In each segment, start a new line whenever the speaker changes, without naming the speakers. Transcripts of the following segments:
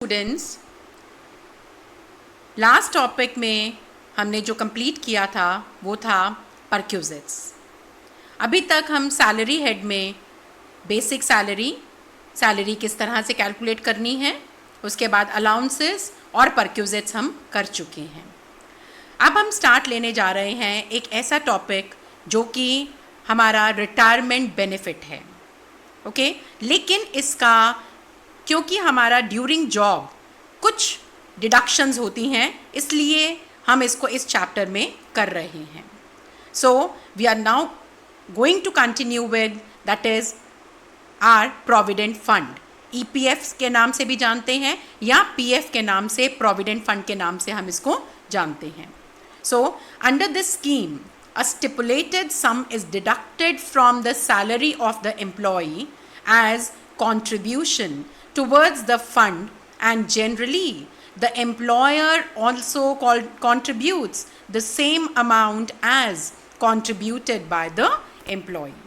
Students, last topic में हमने जो कंप्लीट किया था वो था परक्यूजिट्स। अभी तक हम सैलरी हेड में बेसिक सैलरी किस तरह से कैलकुलेट करनी है, उसके बाद अलाउंसेस और परक्यूजिट्स हम कर चुके हैं। अब हम स्टार्ट लेने जा रहे हैं एक ऐसा टॉपिक जो कि हमारा रिटायरमेंट बेनिफिट है। ओके, लेकिन इसका क्योंकि हमारा ड्यूरिंग जॉब कुछ डिडक्शंस होती हैं, इसलिए हम इसको इस चैप्टर में कर रहे हैं। So we are now going to continue with that is our provident fund. EPF के नाम से भी जानते हैं या पीएफ के नाम से, प्रोविडेंट फंड के नाम से हम इसको जानते हैं। So under this scheme a stipulated sum is deducted from the salary of the employee as contribution towards the fund, and generally the employer also contributes the same amount as contributed by the employee.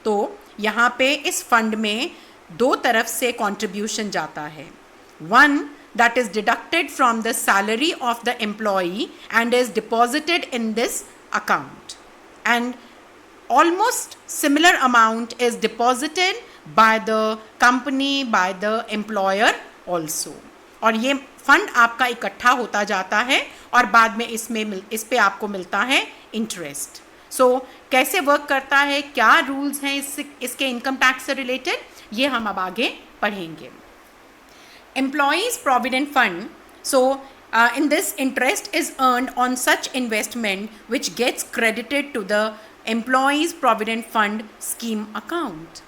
तो यहाँ पे इस fund में दो तरफ से contribution जाता है. One that is deducted from the salary of the employee and is deposited in this account, and almost similar amount is deposited by the company, by the employer also. और ये fund आपका इकट्ठा होता जाता है और बाद में इस पे आपको मिलता है इंटरेस्ट। सो कैसे वर्क करता है, क्या रूल्स हैं इसके इनकम टैक्स से रिलेटेड, ये हम अब आगे पढ़ेंगे। Employees provident fund, so in this, interest is earned on such investment which gets credited to the employees provident fund scheme account.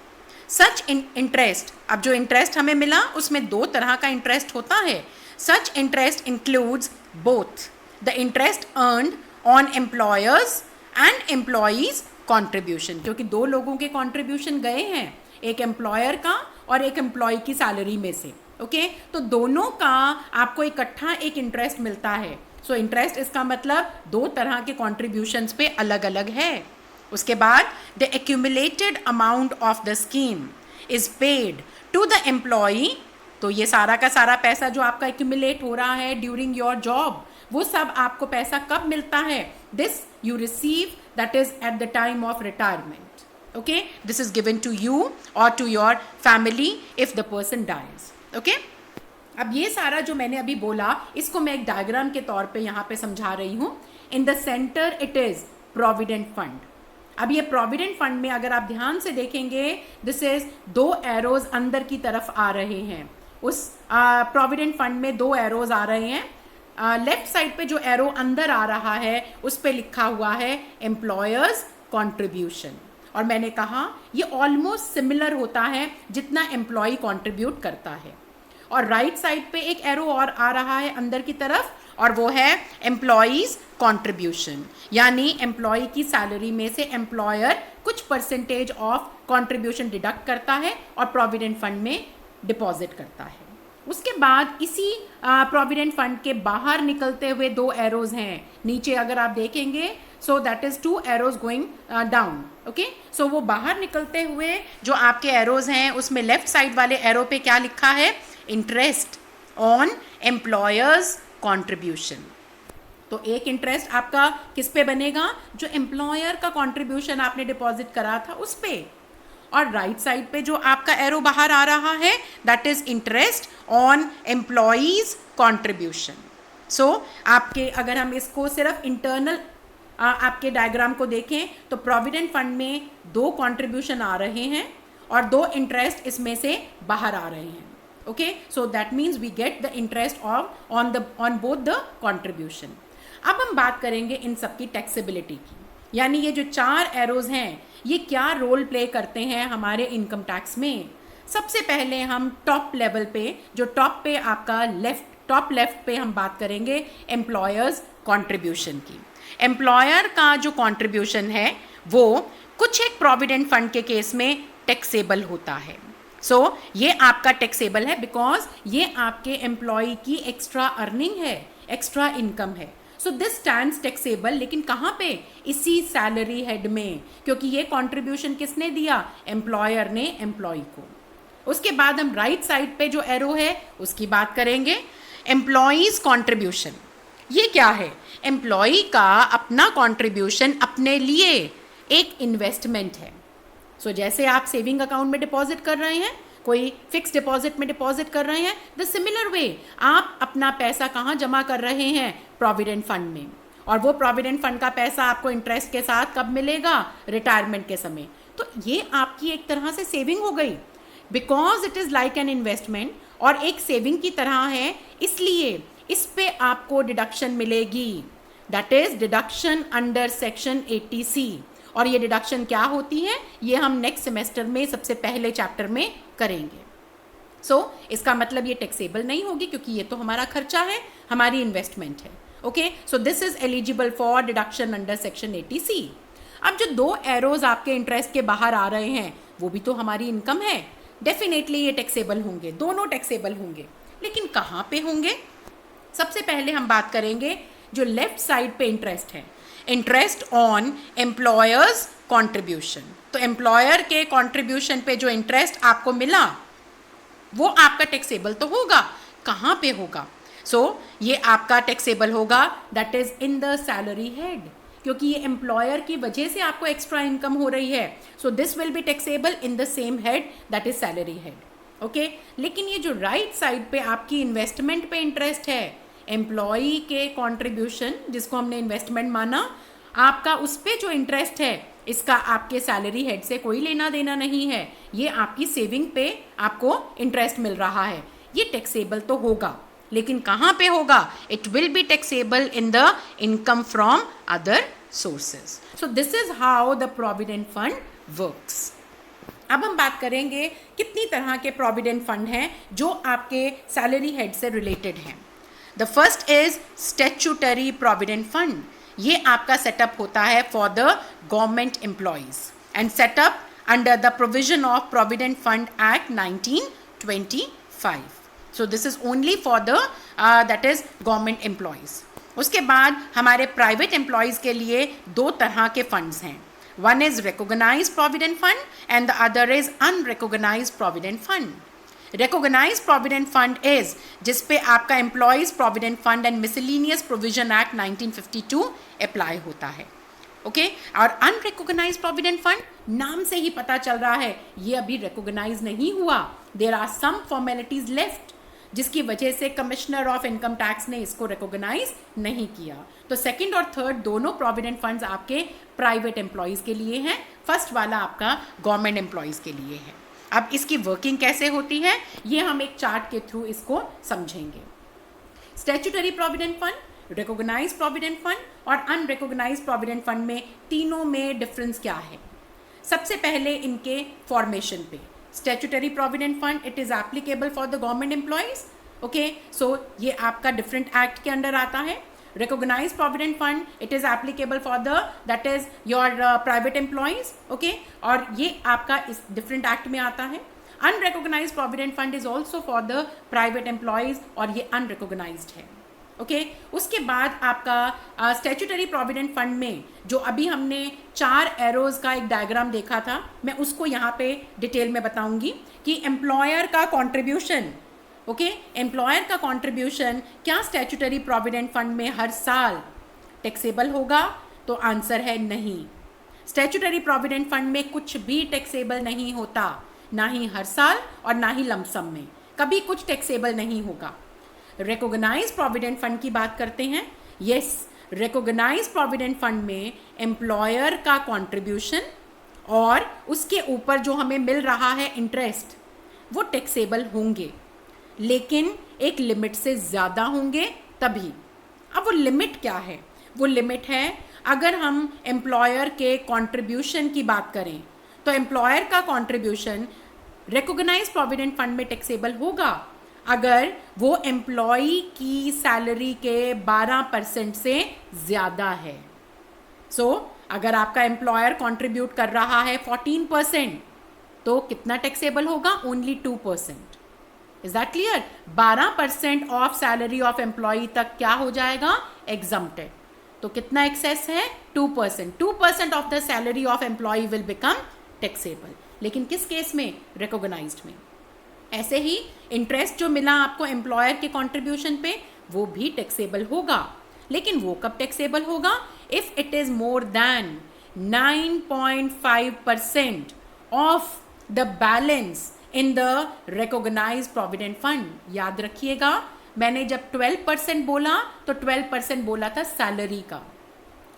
Such interest, अब जो interest हमें मिला उसमें दो तरह का interest होता है। Such interest includes both the interest earned on employers and employees contribution, क्योंकि दो लोगों के contribution गए हैं, एक employer का और एक employee की salary में से। ओके, तो दोनों का आपको इकट्ठा एक इंटरेस्ट मिलता है। सो इंटरेस्ट इसका मतलब दो तरह के कॉन्ट्रीब्यूशंस पे अलग अलग है। उसके बाद the accumulated amount of the scheme is paid to the employee, तो ये सारा का सारा पैसा जो आपका एक्यूमुलेट हो रहा है ड्यूरिंग योर जॉब, वो सब आपको पैसा कब मिलता है? This you receive that is at the time of retirement. Okay, this is given to you और to your family if the person dies. Okay, अब ये सारा जो मैंने अभी बोला इसको मैं एक डायग्राम के तौर पे यहाँ पे समझा रही हूँ। In the centre it is provident fund. अब ये प्रोविडेंट फंड में अगर आप ध्यान से देखेंगे, दिस इज दो एरोज अंदर की तरफ आ रहे हैं। उस प्रोविडेंट फंड में दो एरोज आ रहे हैं। लेफ्ट साइड पे जो एरो अंदर आ रहा है उस पे लिखा हुआ है एम्प्लॉयर्स कॉन्ट्रीब्यूशन, और मैंने कहा ये ऑलमोस्ट सिमिलर होता है जितना एम्प्लॉय कंट्रीब्यूट करता है। और राइट साइड पे एक एरो और आ रहा है अंदर की तरफ, और वो है एम्प्लॉयज कंट्रीब्यूशन, यानी एम्प्लॉय की सैलरी में से एम्प्लॉयर कुछ परसेंटेज ऑफ कंट्रीब्यूशन डिडक्ट करता है और प्रोविडेंट फंड में डिपॉजिट करता है। उसके बाद इसी प्रोविडेंट फंड के बाहर निकलते हुए दो एरोज हैं नीचे, अगर आप देखेंगे, so that is two arrows going down. Okay, so वो बाहर निकलते हुए जो आपके एरोज हैं उसमें लेफ्ट साइड वाले एरो पे क्या लिखा है? Interest on employers contribution. तो एक इंटरेस्ट आपका किस पे बनेगा? जो एम्प्लॉयर का कॉन्ट्रीब्यूशन आपने डिपॉजिट करा था उस पे। और राइट साइड पे जो आपका एरो बाहर आ रहा है that is interest on employees contribution. So आपके, अगर हम इसको सिर्फ इंटरनल आपके डायग्राम को देखें तो प्रोविडेंट फंड में दो कंट्रीब्यूशन आ रहे हैं और दो इंटरेस्ट इसमें से बाहर आ रहे हैं। Okay, so that means we get the interest on both the contribution. अब हम बात करेंगे इन सबकी टैक्सेबिलिटी की, यानी ये जो चार एरोज हैं ये क्या रोल प्ले करते हैं हमारे इनकम टैक्स में। सबसे पहले हम टॉप लेवल पे, जो टॉप पे आपका टॉप लेफ्ट पे हम बात करेंगे एम्प्लॉयर्स कॉन्ट्रीब्यूशन की। एम्प्लॉयर का जो कंट्रीब्यूशन है वो कुछ एक प्रोविडेंट फंड के केस में टैक्सेबल होता है। सो ये आपका टैक्सेबल है बिकॉज ये आपके एम्प्लॉय की एक्स्ट्रा अर्निंग है, एक्स्ट्रा इनकम है। सो दिस स्टैंड्स टैक्सेबल, लेकिन कहाँ पे? इसी सैलरी हेड में, क्योंकि ये कंट्रीब्यूशन किसने दिया? एम्प्लॉयर ने एम्प्लॉय को। उसके बाद हम राइट साइड पे जो एरो है उसकी बात करेंगे, एम्प्लॉयज कॉन्ट्रीब्यूशन। ये क्या है? एम्प्लॉय का अपना कॉन्ट्रीब्यूशन अपने लिए एक इन्वेस्टमेंट है। सो जैसे आप सेविंग अकाउंट में डिपॉजिट कर रहे हैं, कोई फिक्स डिपॉजिट में डिपॉजिट कर रहे हैं, द सिमिलर वे आप अपना पैसा कहाँ जमा कर रहे हैं? प्रोविडेंट फंड में। और वो प्रोविडेंट फंड का पैसा आपको इंटरेस्ट के साथ कब मिलेगा? रिटायरमेंट के समय। तो ये आपकी एक तरह से सेविंग हो गई, because it is like an investment और एक सेविंग की तरह है, इसलिए इस पे आपको डिडक्शन मिलेगी, that is deduction under section 80C। और ये डिडक्शन क्या होती है ये हम नेक्स्ट सेमेस्टर में सबसे पहले चैप्टर में करेंगे। सो इसका मतलब ये टैक्सेबल नहीं होगी क्योंकि ये तो हमारा खर्चा है, हमारी इन्वेस्टमेंट है। Okay, so this is eligible for deduction under section 80C। अब जो दो एरोज आपके इंटरेस्ट के बाहर आ रहे हैं वो भी तो हमारी इनकम है, डेफिनेटली ये टैक्सेबल होंगे, दोनों टैक्सेबल होंगे, लेकिन कहाँ पे होंगे? सबसे पहले हम बात करेंगे जो लेफ्ट साइड पे इंटरेस्ट है, इंटरेस्ट ऑन एम्प्लॉयर्स कॉन्ट्रीब्यूशन। तो एम्प्लॉयर के कॉन्ट्रीब्यूशन पे जो इंटरेस्ट आपको मिला वो आपका टैक्सेबल तो होगा, कहाँ पे होगा? सो ये आपका टैक्सेबल होगा that is in the salary head, क्योंकि ये एम्प्लॉयर की वजह से आपको एक्स्ट्रा इनकम हो रही है। So this will be taxable in the same head that is salary head. Okay, लेकिन ये जो राइट साइड पे आपकी इन्वेस्टमेंट पे इंटरेस्ट है, एम्प्लॉई के कॉन्ट्रीब्यूशन जिसको हमने इन्वेस्टमेंट माना, आपका उस पे जो इंटरेस्ट है इसका आपके सैलरी हेड से कोई लेना देना नहीं है, ये आपकी सेविंग पे आपको इंटरेस्ट मिल रहा है, ये टैक्सेबल तो होगा, लेकिन कहाँ पे होगा? It will be taxable in the income from other sources. So this is how the provident fund works. अब हम बात करेंगे कितनी तरह के प्रोविडेंट फंड हैं जो आपके सैलरी हेड से रिलेटेड हैं। The first is statutory provident fund. ये आपका सेटअप होता है for the government employees and setup under the provision of provident fund act 1925। So this is only for the that is government employees. उसके बाद हमारे private employees के लिए दो तरह के फंड्स हैं, one is recognised provident fund and the other is unrecognised provident fund. Recognised provident fund is जिस पे आपका employees provident fund and miscellaneous provision act 1952 apply होता है। ओके, और अनरिकॉग्नाइज्ड प्रोविडेंट फंड नाम से ही पता चल रहा है ये अभी रिकॉग्नाइज नहीं हुआ, there are some formalities left, जिसकी वजह से कमिश्नर ऑफ इनकम टैक्स ने इसको रिकॉग्नाइज नहीं किया। तो सेकंड और थर्ड दोनों प्रोविडेंट फंड्स आपके प्राइवेट एम्प्लॉयज के लिए हैं, फर्स्ट वाला आपका गवर्नमेंट एम्प्लॉयज के लिए है। अब इसकी वर्किंग कैसे होती है ये हम एक चार्ट के थ्रू इसको समझेंगे। Statutory provident fund, recognised provident fund और अनरिकॉग्नाइज्ड प्रोविडेंट फंड में तीनों में डिफरेंस क्या है? सबसे पहले इनके फॉर्मेशन पे, statutory provident fund it is applicable for the government employees. Okay, so ये आपका डिफरेंट एक्ट के अंडर आता है। recognized provident fund it is applicable for the that is your private employees, okay, और ये आपका इस different act में आता है। unrecognized provident fund is also for the private employees और ये unrecognized है। ओके, उसके बाद आपका स्टैट्यूटरी प्रोविडेंट फंड में जो अभी हमने 4 एरोज का एक डायग्राम देखा था, मैं उसको यहाँ पे डिटेल में बताऊंगी कि एम्प्लॉयर का कॉन्ट्रीब्यूशन, ओके, एम्प्लॉयर का कॉन्ट्रीब्यूशन क्या स्टैट्यूटरी प्रोविडेंट फंड में हर साल टैक्सेबल होगा? तो आंसर है नहीं। स्टैट्यूटरी प्रोविडेंट फंड में कुछ भी टैक्सेबल नहीं होता, ना ही हर साल और ना ही लमसम में, कभी कुछ टैक्सेबल नहीं होगा। रिकॉग्नाइज्ड प्रोविडेंट फंड की बात करते हैं। यस, रिकॉग्नाइज्ड प्रोविडेंट फंड में एम्प्लॉयर का कॉन्ट्रीब्यूशन और उसके ऊपर जो हमें मिल रहा है इंटरेस्ट वो टैक्सेबल होंगे, लेकिन एक लिमिट से ज़्यादा होंगे तभी। अब वो लिमिट क्या है? वो लिमिट है, अगर हम एम्प्लॉयर के कंट्रीब्यूशन की बात करें तो एम्प्लॉयर का कंट्रीब्यूशन रिकॉग्नाइज्ड प्रोविडेंट फंड में टैक्सेबल होगा अगर वो एम्प्लॉई की सैलरी के 12% से ज़्यादा है। सो अगर आपका एम्प्लॉयर कंट्रीब्यूट कर रहा है 14%, तो कितना टैक्सेबल होगा? Only 2%। Is that clear? 12% of salary of employee तक क्या हो जाएगा? एग्जम्प्टेड। तो कितना एक्सेस है? 2%। 2% of the salary of employee will become taxable. लेकिन किस केस में? रिकॉग्नाइज्ड में। ऐसे ही इंटरेस्ट जो मिला आपको एम्प्लॉयर के कंट्रीब्यूशन पे वो भी टैक्सेबल होगा, लेकिन वो कब टैक्सेबल होगा? If it is more than 9.5% of the balance in the recognised provident fund. याद रखिएगा, मैंने जब 12% बोला तो 12% बोला था सैलरी का,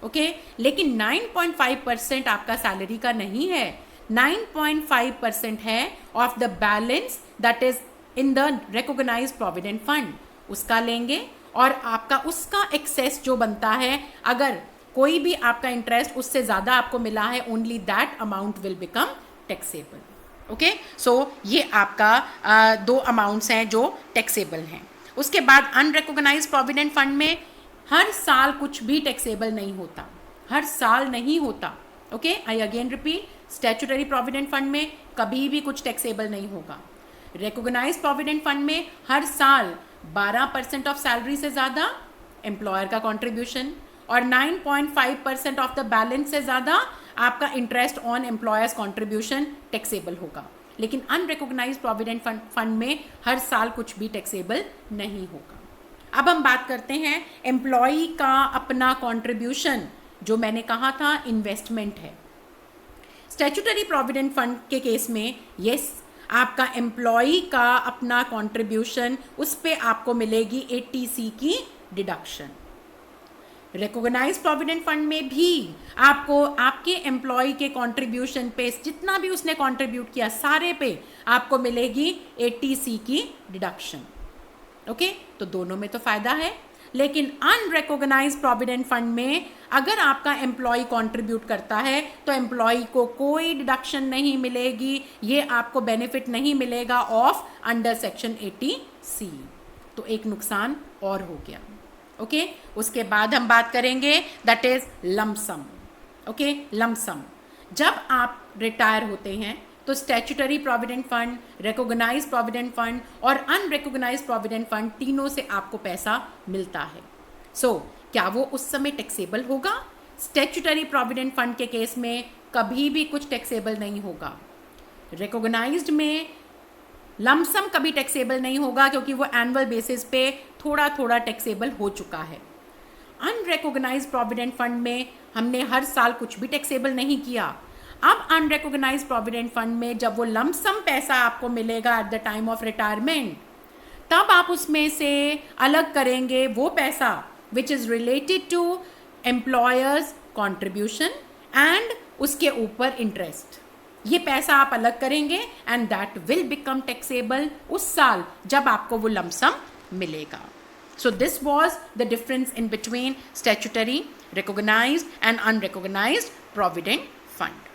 ओके लेकिन 9.5% आपका सैलरी का नहीं है, 9.5% है of the balance that is in the recognised provident fund, उसका लेंगे और आपका उसका एक्सेस जो बनता है, अगर कोई भी आपका इंटरेस्ट उससे ज़्यादा आपको मिला है, only that amount will become taxable. Okay, so ये आपका दो अमाउंट्स हैं जो टैक्सेबल हैं। उसके बाद अनरिकॉग्नाइज्ड प्रोविडेंट फंड में हर साल कुछ भी टैक्सेबल नहीं होता, हर साल नहीं होता। Okay, I again repeat, statutory provident fund में कभी भी कुछ टैक्सेबल नहीं होगा। रिकॉग्नाइज्ड प्रोविडेंट फंड में हर साल 12% ऑफ सैलरी से ज़्यादा एम्प्लॉयर का कंट्रीब्यूशन और 9.5% ऑफ द बैलेंस से ज़्यादा आपका interest on employers contribution taxable होगा। लेकिन अनरिकॉग्नाइज्ड प्रोविडेंट फंड में हर साल कुछ भी टैक्सेबल नहीं होगा। अब हम बात करते हैं एम्प्लॉई का अपना कंट्रीब्यूशन, जो मैंने कहा था इन्वेस्टमेंट है। स्टैट्यूटरी प्रोविडेंट फंड के केस में यस, आपका एम्प्लॉई का अपना कंट्रीब्यूशन, उस पे आपको मिलेगी 80C की डिडक्शन। रिकॉग्नाइज्ड प्रोविडेंट फंड में भी आपको आपके एम्प्लॉय के कंट्रीब्यूशन पे, जितना भी उसने कंट्रीब्यूट किया सारे पे आपको मिलेगी 80C की डिडक्शन। ओके, तो दोनों में तो फायदा है। लेकिन अनरिकॉग्नाइज्ड प्रोविडेंट फंड में अगर आपका एम्प्लॉय कंट्रीब्यूट करता है तो एम्प्लॉय को कोई डिडक्शन नहीं मिलेगी, ये आपको बेनिफिट नहीं मिलेगा ऑफ अंडर सेक्शन 80C। तो एक नुकसान और हो गया। ओके, उसके बाद हम बात करेंगे that is lump sum. Okay, lump sum, जब आप रिटायर होते हैं तो statutory provident fund, recognised provident fund और अनरिकॉग्नाइज्ड प्रोविडेंट फंड, तीनों से आपको पैसा मिलता है। सो क्या वो उस समय टैक्सेबल होगा? स्टैट्यूटरी प्रोविडेंट फंड के केस में कभी भी कुछ टैक्सेबल नहीं होगा। रिकॉग्नाइज्ड में लमसम कभी टैक्सेबल नहीं होगा क्योंकि वो एनुअल बेसिस पे थोड़ा थोड़ा टैक्सेबल हो चुका है। अनरिकॉग्नाइज्ड प्रोविडेंट फंड में हमने हर साल कुछ भी टैक्सेबल नहीं किया। अब अनरिकॉग्नाइज्ड प्रोविडेंट फंड में जब वो लमसम पैसा आपको मिलेगा at the time of retirement, तब आप उसमें से अलग करेंगे वो पैसा which is related to employer's contribution and उसके ऊपर इंटरेस्ट। ये पैसा आप अलग करेंगे and that will become taxable उस साल जब आपको वो लमसम मिलेगा। So this was the difference in between statutory, recognised and unrecognised provident fund.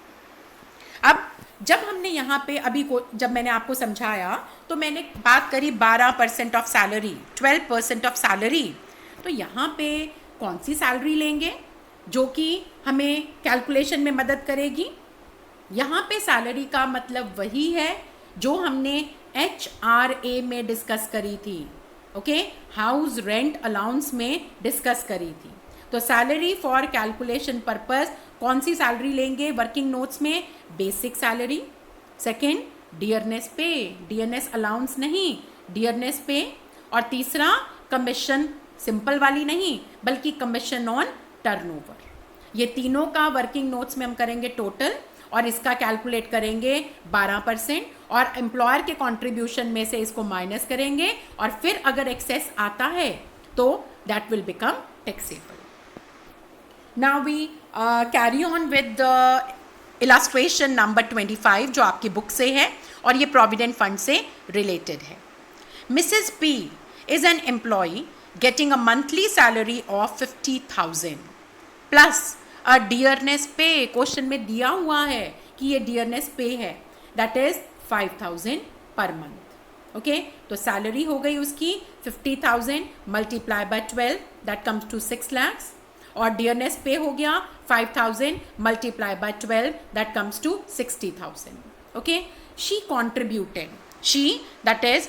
अब जब हमने यहाँ पे अभी को जब मैंने आपको समझाया तो मैंने बात करी 12% ऑफ सैलरी, 12% ऑफ सैलरी। तो यहाँ पे कौन सी सैलरी लेंगे जो कि हमें कैलकुलेशन में मदद करेगी? यहाँ पे सैलरी का मतलब वही है जो हमने HRA में डिस्कस करी थी। ओके, हाउस रेंट अलाउंस में डिस्कस करी थी। तो सैलरी फॉर कैलकुलेशन पर्पस कौन सी सैलरी लेंगे वर्किंग नोट्स में? Basic salary. सेकंड, डियरनेस पे, डियरनेस अलाउंस नहीं, डियरनेस पे। और तीसरा, कमीशन, सिंपल वाली नहीं बल्कि कमीशन ऑन टर्नओवर। ये तीनों का वर्किंग नोट्स में हम करेंगे टोटल और इसका कैलकुलेट करेंगे 12% और एम्प्लॉयर के कंट्रीब्यूशन में से इसको माइनस करेंगे और फिर अगर एक्सेस आता है तो that will become taxable. Now we carry on with illustration number 25 जो आपकी बुक से है और ये प्रोविडेंट फंड से रिलेटेड है। Mrs P is an employ getting a monthly salary of 50,000 plus a dearness pay. Question में दिया हुआ है कि ये डियरनेस पे है, that is 5,000 per month. Okay, तो सैलरी हो गई उसकी 50,000 multiply by 12 that comes to 6 lakhs और डियरनेस पे हो गया 5,000 multiply by 12 that comes to 60,000। Okay, she contributed, she that is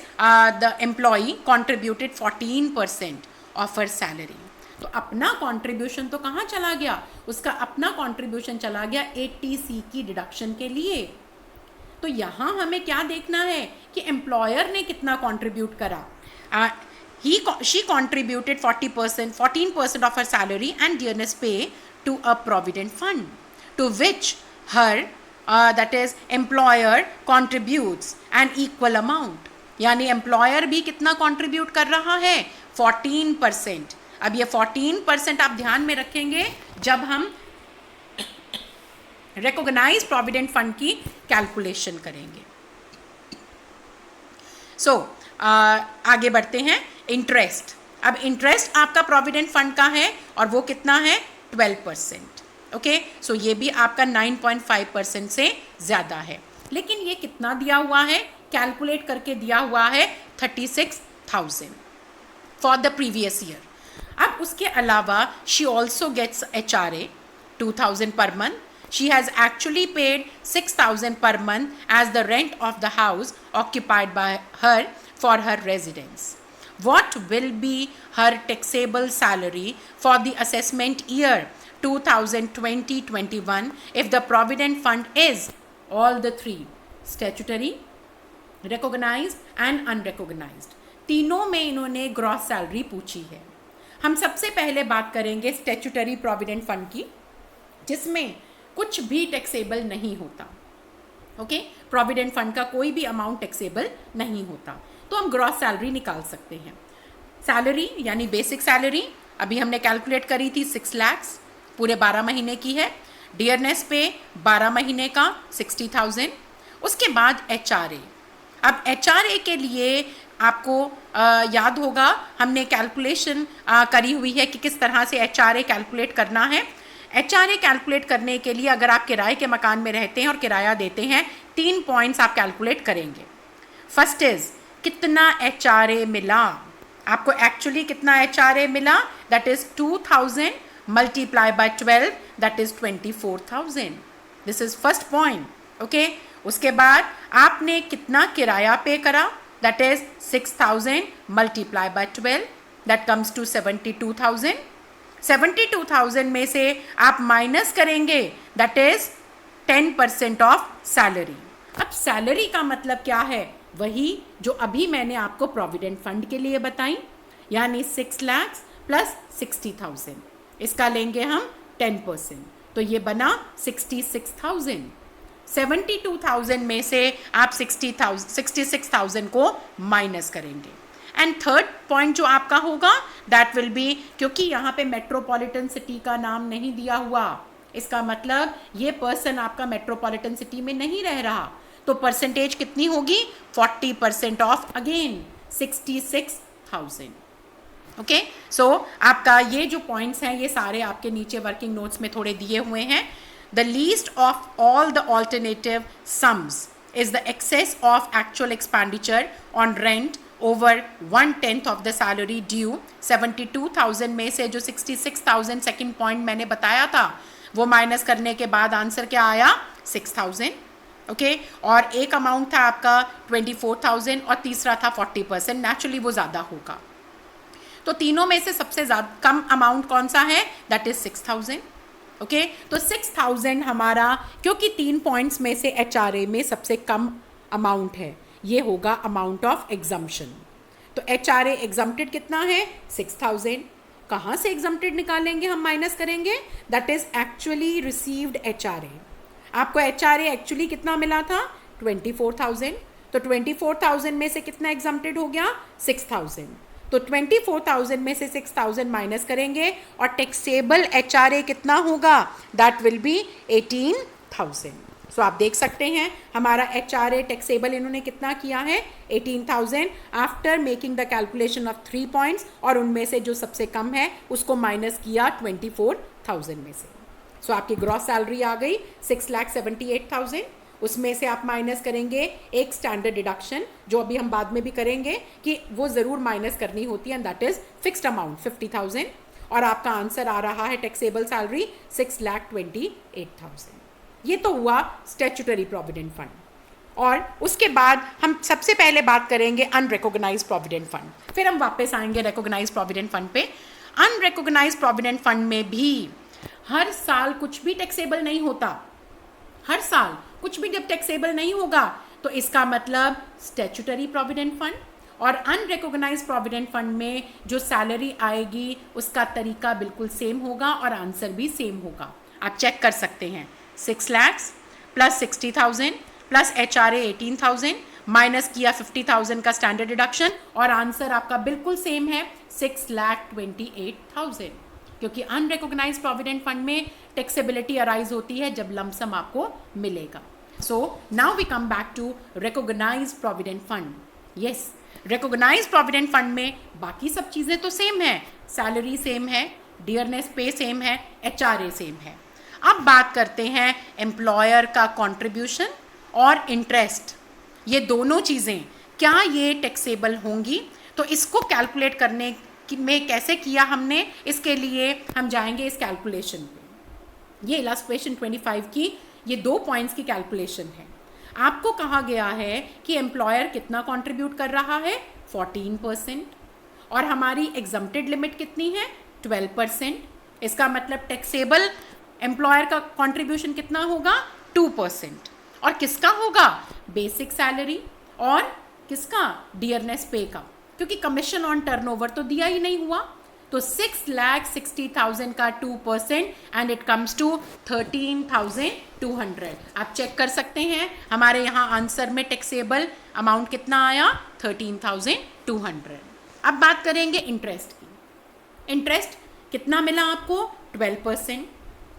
the employee contributed 14% of her salary. तो अपना contribution तो कहाँ चला गया? उसका अपना कंट्रीब्यूशन चला गया 80C की डिडक्शन के लिए। तो यहाँ हमें क्या देखना है कि एम्प्लॉयर ने कितना कंट्रीब्यूट करा. She contributed 40%, 14% of her salary and dearness pay to a provident fund, to which her, that is employer, contributes an equal amount. यानी एम्प्लॉयर भी कितना कंट्रीब्यूट कर रहा है, 14%. अब ये 14% आप ध्यान में रखेंगे जब हम रिकॉग्नाइज प्रोविडेंट फंड की कैलकुलेशन करेंगे. सो आगे बढ़ते हैं. इंटरेस्ट. अब इंटरेस्ट आपका प्रोविडेंट फंड का है और वो कितना है, 12%. ओके, सो ये भी आपका 9.5% से ज़्यादा है. लेकिन ये कितना दिया हुआ है, कैलकुलेट करके दिया हुआ है 36,000 फॉर द प्रीवियस ईयर. अब उसके अलावा she also gets HRA 2,000 per month. She has actually paid 6,000 per month as the rent of the house occupied by her for her residence. What will be her taxable salary for the assessment year 2020-21 if the provident fund is all the three, statutory, recognized and unrecognized? तीनों में इन्होंने gross salary पूछी है. हम सबसे पहले बात करेंगे स्टैट्यूटरी प्रोविडेंट फंड की, जिसमें कुछ भी टैक्सेबल नहीं होता. ओके, प्रोविडेंट फंड का कोई भी अमाउंट टैक्सेबल नहीं होता. तो हम ग्रॉस सैलरी निकाल सकते हैं. सैलरी यानी बेसिक सैलरी अभी हमने कैलकुलेट करी थी 6 लाख, पूरे 12 महीने की है. डियरनेस पे 12 महीने का 60,000. उसके बाद HRA. अब HRA के लिए आपको याद होगा हमने कैलकुलेशन करी हुई है कि किस तरह से HRA कैलकुलेट करना है. HRA कैलकुलेट करने के लिए अगर आप किराए के मकान में रहते हैं और किराया देते हैं, 3 पॉइंट्स आप कैलकुलेट करेंगे. फर्स्ट इज कितना HRA मिला आपको, एक्चुअली कितना HRA मिला, that is 2,000 multiply by 12, that is 24,000. This is first point. Okay, उसके बाद आपने कितना किराया पे करा, that is 6,000 multiply by 12, that comes to 72,000. 72,000 में से आप माइनस करेंगे, दैट इज 10% ऑफ सैलरी. अब सैलरी का मतलब क्या है, वही जो अभी मैंने आपको प्रोविडेंट फंड के लिए बताई, यानी 6 लाख प्लस 60,000. इसका लेंगे हम 10%, तो ये बना 66,000. 72,000 में से आप 66,000 को माइनस करेंगे. एंड थर्ड पॉइंट जो आपका होगा, दैट विल बी, क्योंकि यहाँ पे मेट्रोपॉलिटन सिटी का नाम नहीं दिया हुआ, इसका मतलब ये पर्सन आपका मेट्रोपॉलिटन सिटी में नहीं रह रहा, तो परसेंटेज कितनी होगी, 40% ऑफ, अगेन 66,000. ओके, सो आपका ये जो पॉइंट्स हैं ये सारे आपके नीचे वर्किंग नोट्स में थोड़े दिए हुए हैं. The least of all the alternative sums is the excess of actual expenditure on rent over 1/10 of the salary due. 72,000 में से जो 66,000 सेकेंड पॉइंट मैंने बताया था, वो माइनस करने के बाद आंसर क्या आया, 6,000. ओके, और एक अमाउंट था आपका 24,000 और तीसरा था 40%. नेचुरली वो ज़्यादा होगा. तो तीनों में से सबसे ज़्यादा कम अमाउंट कौन सा है, दैट इज 6,000. ओके, तो 6,000 हमारा, क्योंकि 3 पॉइंट्स में से HRA में सबसे कम अमाउंट है, ये होगा अमाउंट ऑफ एग्जम्पशन. तो HRA एग्जम्प्टेड कितना है, 6,000. कहाँ से एग्जम्प्टेड निकालेंगे हम, माइनस करेंगे, that is actually received HRA. आपको HRA एक्चुअली कितना मिला था, 24,000. तो 24,000 में से कितना एग्जम्प्टेड हो गया, 6,000. तो 24,000 में से 6,000 माइनस करेंगे और टैक्सेबल HRA कितना होगा, दैट विल बी 18,000. सो आप देख सकते हैं हमारा HRA टैक्सेबल इन्होंने कितना किया है, 18,000 after making the calculation of 3 points, और उनमें से जो सबसे कम है उसको माइनस किया 24,000 में से. सो आपकी ग्रॉस सैलरी आ गई 6,78,000. उसमें से आप माइनस करेंगे एक स्टैंडर्ड डिडक्शन, जो अभी हम बाद में भी करेंगे कि वो ज़रूर माइनस करनी होती है, and that is fixed amount 50,000. और आपका आंसर आ रहा है टैक्सेबल सैलरी 6,28,000. ये तो हुआ स्टैट्यूटरी प्रोविडेंट फंड. और उसके बाद हम सबसे पहले बात करेंगे अनरिकॉग्नाइज्ड प्रोविडेंट फंड, फिर हम वापस आएंगे रिकॉग्नाइज्ड प्रोविडेंट फंड पे. अनरिकॉग्नाइज्ड प्रोविडेंट फंड में भी हर साल कुछ भी टैक्सेबल नहीं होता. हर साल कुछ भी जब टैक्सेबल नहीं होगा तो इसका मतलब स्टैट्यूटरी प्रोविडेंट फंड, और अनरिकॉग्नाइज्ड प्रोविडेंट फंड में जो सैलरी आएगी उसका तरीका बिल्कुल सेम होगा और आंसर भी सेम होगा। आप चेक कर सकते हैं 6 lakh plus 60,000 plus HRA 18,000 minus किया 50,000 का स्टैंडर्ड डिडक्शन और आंसर आपका बिल्कुल सेम है 6,28,000, क्योंकि अनरिकॉग्नाइज्ड प्रोविडेंट फंड में टैक्सेबिलिटी अराइज होती है जब लमसम आपको मिलेगा। So now we come back to recognised provident fund. Yes, recognised provident fund में बाकी सब चीज़ें तो सेम है, सैलरी सेम है, डियरनेस पे सेम है, HRA सेम है। अब बात करते हैं एम्प्लॉयर का कंट्रीब्यूशन और इंटरेस्ट, ये दोनों चीज़ें क्या ये टैक्सेबल होंगी? तो इसको कैलकुलेट करने में कैसे किया हमने, इसके लिए हम जाएंगे इस कैलकुलेशन पे। ये इलस्ट्रेशन 25 की ये 2 पॉइंट्स की कैलकुलेशन है। आपको कहा गया है कि एम्प्लॉयर कितना कंट्रीब्यूट कर रहा है, 14%, और हमारी एग्जम्प्टेड लिमिट कितनी है, 12%। इसका मतलब टैक्सेबल एम्प्लॉयर का कंट्रीब्यूशन कितना होगा, 2%। और किसका होगा, बेसिक सैलरी और किसका, डियरनेस पे का, क्योंकि कमीशन ऑन टर्नओवर तो दिया ही नहीं हुआ। तो 6,60,000 का 2% एंड इट कम्स टू 13,200। आप चेक कर सकते हैं हमारे यहाँ आंसर में टैक्सेबल अमाउंट कितना आया, 13,200। अब बात करेंगे इंटरेस्ट की। इंटरेस्ट कितना मिला आपको, 12%।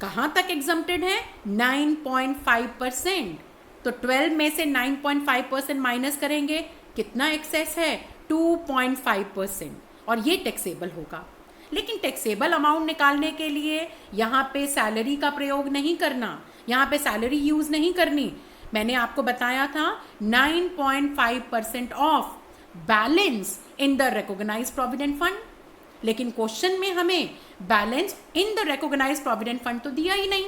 कहाँ तक एग्जम्प्टेड है, 9.5%। तो 12 में से 9.5% माइनस करेंगे, कितना एक्सेस है, 2.5%, और ये टैक्सेबल होगा। लेकिन टैक्सेबल अमाउंट निकालने के लिए यहाँ पे सैलरी का प्रयोग नहीं करना, यहाँ पे सैलरी यूज़ नहीं करनी। मैंने आपको बताया था 9.5% of balance in the recognised provident fund, लेकिन क्वेश्चन में हमें balance in the recognised provident fund तो दिया ही नहीं।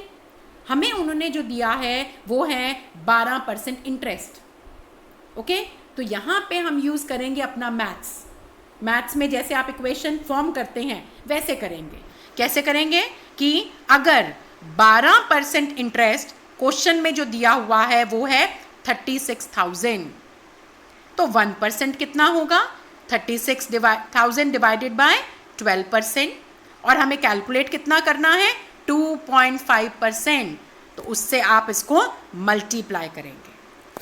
हमें उन्होंने जो दिया है वो है 12% इंटरेस्ट। ओके, तो यहाँ पे हम यूज़ करेंगे अपना मैथ्स में जैसे आप इक्वेशन फॉर्म करते हैं वैसे करेंगे। कैसे करेंगे कि अगर 12% इंटरेस्ट क्वेश्चन में जो दिया हुआ है वो है 36,000, तो 1% कितना होगा, 36,000 डिवाइडेड बाय 12%, और हमें कैलकुलेट कितना करना है, 2.5%, तो उससे आप इसको मल्टीप्लाई करेंगे।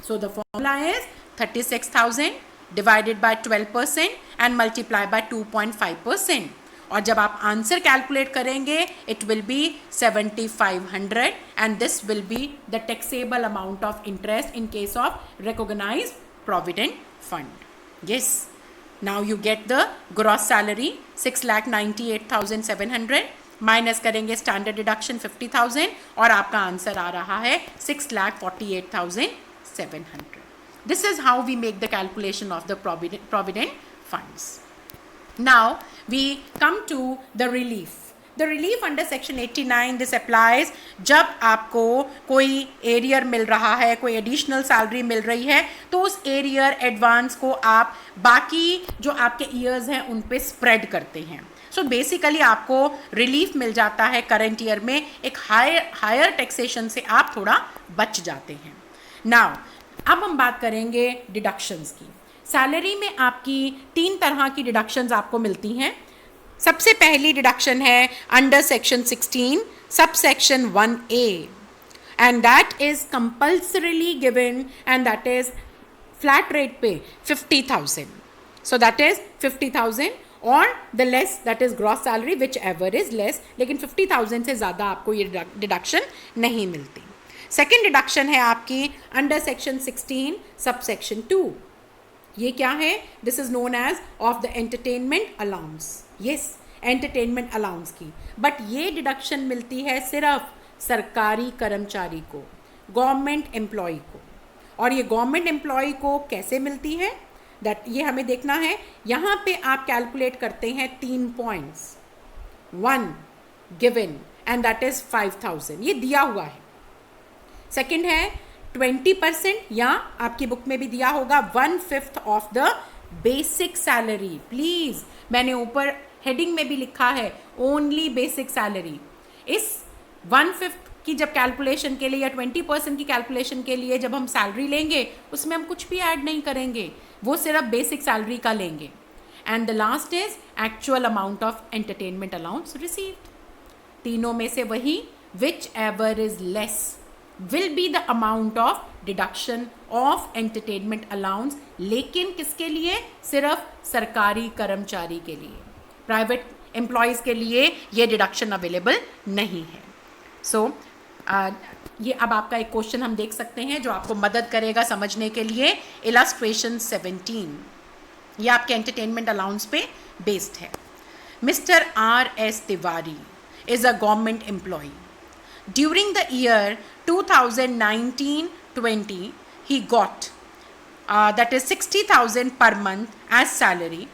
So the formula is 36,000 divided by 12% and multiply by 2.5%, और जब आप आंसर कैलकुलेट करेंगे it will be 7,500 and this will be the taxable amount of interest in case of recognised provident fund. Yes, now you get the gross salary 6,98,700 minus करेंगे standard deduction 50,000 और आपका answer आ रहा है 6,48,700। This is how we make the calculation of the provident funds. Now we come to the relief. The relief under section 89 this applies जब आपको कोई arrear मिल रहा है, कोई एडिशनल सैलरी मिल रही है, तो उस एरियर एडवांस को आप बाकी जो आपके ईयर्स हैं उन पे स्प्रेड करते हैं। सो बेसिकली आपको रिलीफ मिल जाता है करंट ईयर में, एक हायर टैक्सेशन से आप थोड़ा बच जाते हैं। नाउ अब हम बात करेंगे डिडक्शंस की। सैलरी में आपकी 3 तरह की डिडक्शंस आपको मिलती हैं। सबसे पहली डिडक्शन है under section 16 sub section 1A and that is compulsorily given and that is flat rate पे 50,000। सो दैट इज 50,000 और the less that is gross salary which ever is less, लेकिन 50,000 से ज़्यादा आपको ये डिडक्शन नहीं मिलती। सेकेंड डिडक्शन है आपकी अंडर सेक्शन 16 सब सेक्शन 2। ये क्या है, this is known as of the entertainment allowance. Yes, entertainment allowance की, बट ये डिडक्शन मिलती है सिर्फ सरकारी कर्मचारी को, गवर्नमेंट एम्प्लॉय को। और ये गवर्नमेंट एम्प्लॉय को कैसे मिलती है, दैट ये हमें देखना है। यहाँ पे आप कैलकुलेट करते हैं 3 points, 1 given and that is 5,000, ये दिया हुआ है। सेकेंड है 20% या आपकी बुक में भी दिया होगा 1/5 of the basic salary. Please, मैंने ऊपर हेडिंग में भी लिखा है ओनली बेसिक सैलरी। इस 1/5 कि जब कैलकुलेशन के लिए या 20% की कैलकुलेशन के लिए जब हम सैलरी लेंगे उसमें हम कुछ भी ऐड नहीं करेंगे, वो सिर्फ बेसिक सैलरी का लेंगे. And the last is actual amount of entertainment allowance received. तीनों में से वही which ever is less will be the amount of deduction of entertainment allowance. लेकिन किसके लिए? सिर्फ सरकारी कर्मचारी के लिए. प्राइवेट एम्प्लॉयज़ के लिए ये डिडक्शन अवेलेबल नहीं है. सो ये अब आपका एक क्वेश्चन हम देख सकते हैं जो आपको मदद करेगा समझने के लिए. इलस्ट्रेशन 17 ये आपके एंटरटेनमेंट अलाउंस पे बेस्ड है. Mister R.S. Tiwari is a government employee. During the year 2019-20, he got that is 60,000 per month as salary,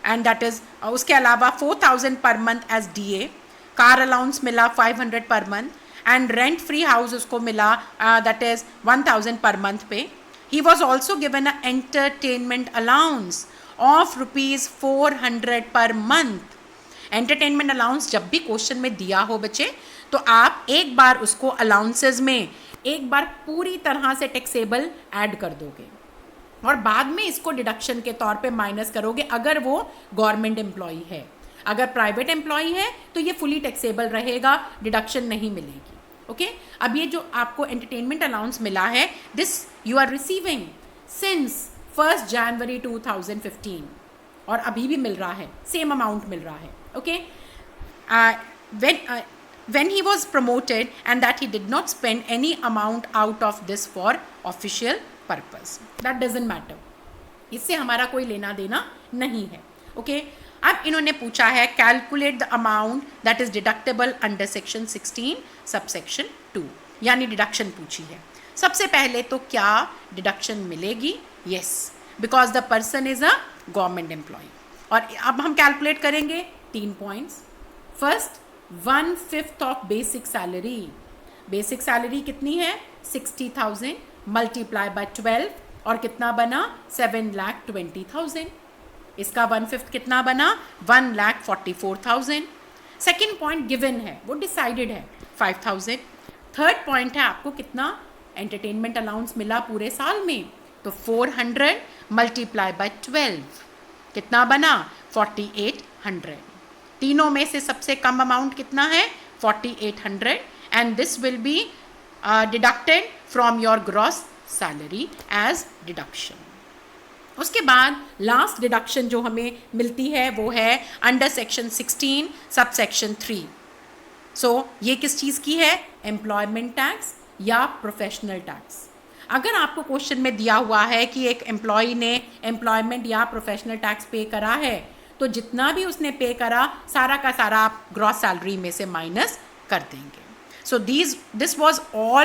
and that is उसके अलावा 4,000 per month as DA. car allowance मिला 500 per month, and rent free house उसको मिला that is 1,000 per month पे. He was also given an entertainment allowance of rupees 400 per month. Entertainment allowance जब भी question में दिया हो बच्चे तो आप एक बार उसको अलाउंसेस में एक बार पूरी तरह से टैक्सेबल ऐड कर दोगे और बाद में इसको डिडक्शन के तौर पे माइनस करोगे अगर वो गवर्नमेंट एम्प्लॉई है. अगर प्राइवेट एम्प्लॉई है तो ये फुली टैक्सेबल रहेगा, डिडक्शन नहीं मिलेगी. ओके अब ये जो आपको एंटरटेनमेंट अलाउंस मिला है this you are receiving since 1 January 2015 और अभी भी मिल रहा है, सेम अमाउंट मिल रहा है. Okay, when he was promoted and that he did not spend any amount out of this for official purpose. That doesn't matter. इससे हमारा कोई लेना देना नहीं है. Okay, अब इन्होंने पूछा है calculate the amount that is deductible under section 16 subsection 2 यानी डिडक्शन पूछी है. सबसे पहले तो क्या डिडक्शन मिलेगी? Yes, because the person is a government employee. और अब हम कैलकुलेट करेंगे 3 points. First 1/5 of basic salary. Basic salary कितनी है? 60,000 मल्टीप्लाई बाय 12 और कितना बना? 7,20,000. इसका 1/5 कितना बना? 1,44,000. सेकेंड पॉइंट गिवन है, वो डिसाइडेड है 5,000. थर्ड पॉइंट है आपको कितना एंटरटेनमेंट अलाउंस मिला पूरे साल में, तो 400 मल्टीप्लाई बाय 12 कितना बना? 4,800. तीनों में से सबसे कम अमाउंट कितना है? 4,800 and this will be deducted from your gross salary as deduction. उसके बाद लास्ट डिडक्शन जो हमें मिलती है वो है अंडर सेक्शन 16 सब सेक्शन 3. सो ये किस चीज़ की है? एम्प्लॉयमेंट टैक्स या प्रोफेशनल टैक्स. अगर आपको क्वेश्चन में दिया हुआ है कि एक एम्प्लॉय ने एम्प्लॉयमेंट या प्रोफेशनल टैक्स पे करा है तो जितना भी उसने पे करा सारा का सारा आप ग्रॉस सैलरी में से माइनस कर देंगे. So this was all